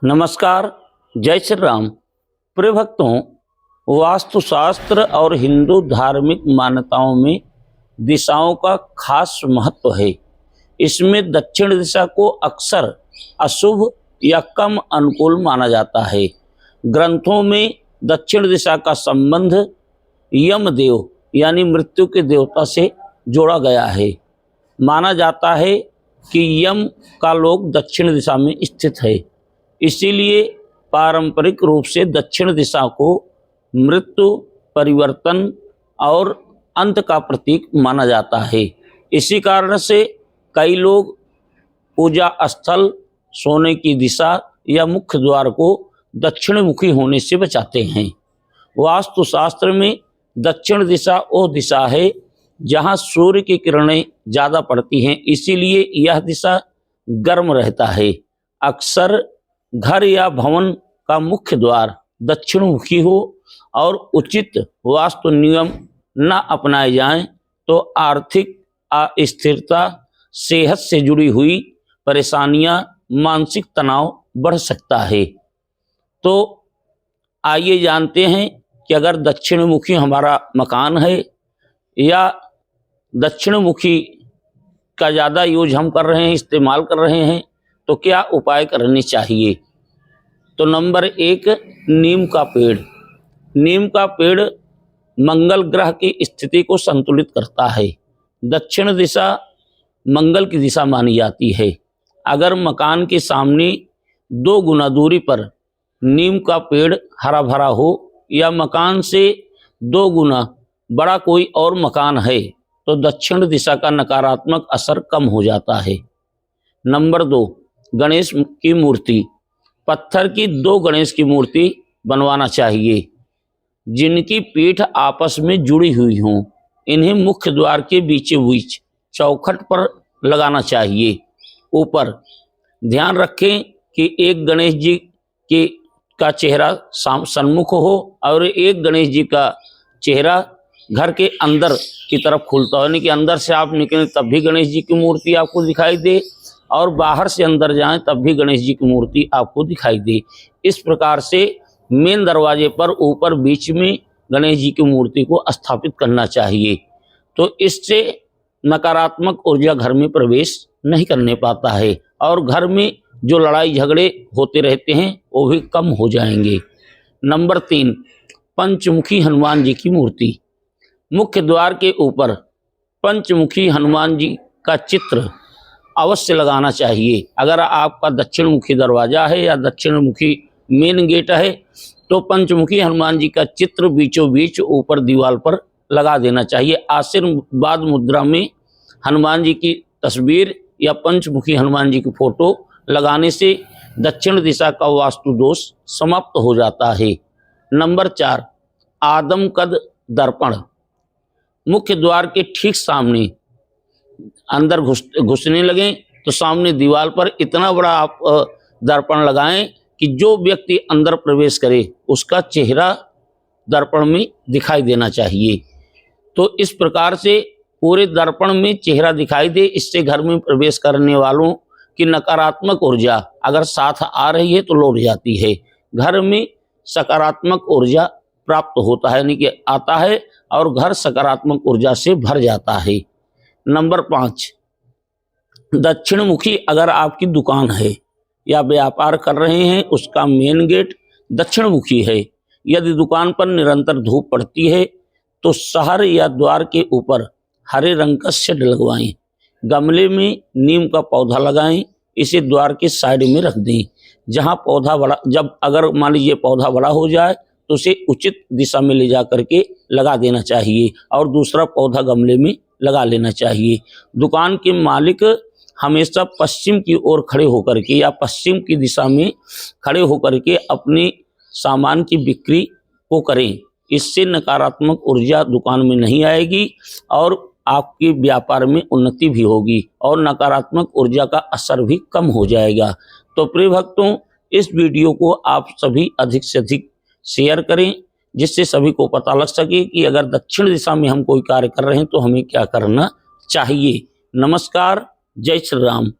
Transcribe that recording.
नमस्कार, जय श्री राम। प्रिय भक्तों, वास्तुशास्त्र और हिंदू धार्मिक मान्यताओं में दिशाओं का खास महत्व है। इसमें दक्षिण दिशा को अक्सर अशुभ या कम अनुकूल माना जाता है। ग्रंथों में दक्षिण दिशा का संबंध यमदेव यानी मृत्यु के देवता से जोड़ा गया है। माना जाता है कि यम का लोक दक्षिण दिशा में स्थित है, इसीलिए पारंपरिक रूप से दक्षिण दिशा को मृत्यु, परिवर्तन और अंत का प्रतीक माना जाता है। इसी कारण से कई लोग पूजा स्थल, सोने की दिशा या मुख्य द्वार को दक्षिण मुखी होने से बचाते हैं। वास्तुशास्त्र में दक्षिण दिशा वो दिशा है जहाँ सूर्य की किरणें ज़्यादा पड़ती हैं, इसीलिए यह दिशा गर्म रहता है। अक्सर घर या भवन का मुख्य द्वार दक्षिण मुखी हो और उचित वास्तु नियम न अपनाए जाएं तो आर्थिक अस्थिरता, सेहत से जुड़ी हुई परेशानियां, मानसिक तनाव बढ़ सकता है। तो आइए जानते हैं कि अगर दक्षिण मुखी हमारा मकान है या दक्षिण मुखी का ज़्यादा यूज हम कर रहे हैं, इस्तेमाल कर रहे हैं, तो क्या उपाय करने चाहिए। तो नंबर 1, नीम का पेड़। नीम का पेड़ मंगल ग्रह की स्थिति को संतुलित करता है। दक्षिण दिशा मंगल की दिशा मानी जाती है। अगर मकान के सामने 2 गुना दूरी पर नीम का पेड़ हरा भरा हो या मकान से 2 गुना बड़ा कोई और मकान है तो दक्षिण दिशा का नकारात्मक असर कम हो जाता है। नंबर 2, गणेश की मूर्ति। पत्थर की 2 गणेश की मूर्ति बनवाना चाहिए जिनकी पीठ आपस में जुड़ी हुई हों। इन्हें मुख्य द्वार के बीचों बीच चौखट पर लगाना चाहिए। ऊपर ध्यान रखें कि एक गणेश जी का चेहरा सन्मुख हो और एक गणेश जी का चेहरा घर के अंदर की तरफ खुलता हो, यानी कि अंदर से आप निकलें तब भी गणेश जी की मूर्ति आपको दिखाई दे और बाहर से अंदर जाएं तब भी गणेश जी की मूर्ति आपको दिखाई दे। इस प्रकार से मेन दरवाजे पर ऊपर बीच में गणेश जी की मूर्ति को स्थापित करना चाहिए। तो इससे नकारात्मक ऊर्जा घर में प्रवेश नहीं करने पाता है और घर में जो लड़ाई झगड़े होते रहते हैं वो भी कम हो जाएंगे। नंबर 3, पंचमुखी हनुमान जी की मूर्ति। मुख्य द्वार के ऊपर पंचमुखी हनुमान जी का चित्र अवश्य लगाना चाहिए। अगर आपका दक्षिण मुखी दरवाजा है या दक्षिण मुखी मेन गेट है तो पंचमुखी हनुमान जी का चित्र बीचों बीच ऊपर दीवार पर लगा देना चाहिए। आशीर्वाद मुद्रा में हनुमान जी की तस्वीर या पंचमुखी हनुमान जी की फोटो लगाने से दक्षिण दिशा का वास्तु दोष समाप्त हो जाता है। नंबर 4, आदमकद दर्पण। मुख्य द्वार के ठीक सामने अंदर घुसने लगें तो सामने दीवार पर इतना बड़ा आप दर्पण लगाएं कि जो व्यक्ति अंदर प्रवेश करे उसका चेहरा दर्पण में दिखाई देना चाहिए। तो इस प्रकार से पूरे दर्पण में चेहरा दिखाई दे, इससे घर में प्रवेश करने वालों की नकारात्मक ऊर्जा अगर साथ आ रही है तो लौट जाती है। घर में सकारात्मक ऊर्जा प्राप्त होता है, यानी कि आता है और घर सकारात्मक ऊर्जा से भर जाता है। नंबर 5, दक्षिण मुखी अगर आपकी दुकान है या व्यापार कर रहे हैं उसका मेन गेट दक्षिण मुखी है। यदि दुकान पर निरंतर धूप पड़ती है तो शहर या द्वार के ऊपर हरे रंग का शेड लगवाएं। गमले में नीम का पौधा लगाएं, इसे द्वार के साइड में रख दें। जहां पौधा बड़ा, जब अगर मान लीजिए पौधा बड़ा हो जाए तो उसे उचित दिशा में ले जा करके लगा देना चाहिए और दूसरा पौधा गमले में लगा लेना चाहिए। दुकान के मालिक हमेशा पश्चिम की ओर खड़े होकर के या पश्चिम की दिशा में खड़े होकर के अपने सामान की बिक्री को करें। इससे नकारात्मक ऊर्जा दुकान में नहीं आएगी और आपके व्यापार में उन्नति भी होगी और नकारात्मक ऊर्जा का असर भी कम हो जाएगा। तो प्रिय भक्तों, इस वीडियो को आप सभी अधिक से अधिक शेयर करें जिससे सभी को पता लग सके कि अगर दक्षिण दिशा में हम कोई कार्य कर रहे हैं तो हमें क्या करना चाहिए। नमस्कार, जय श्री राम।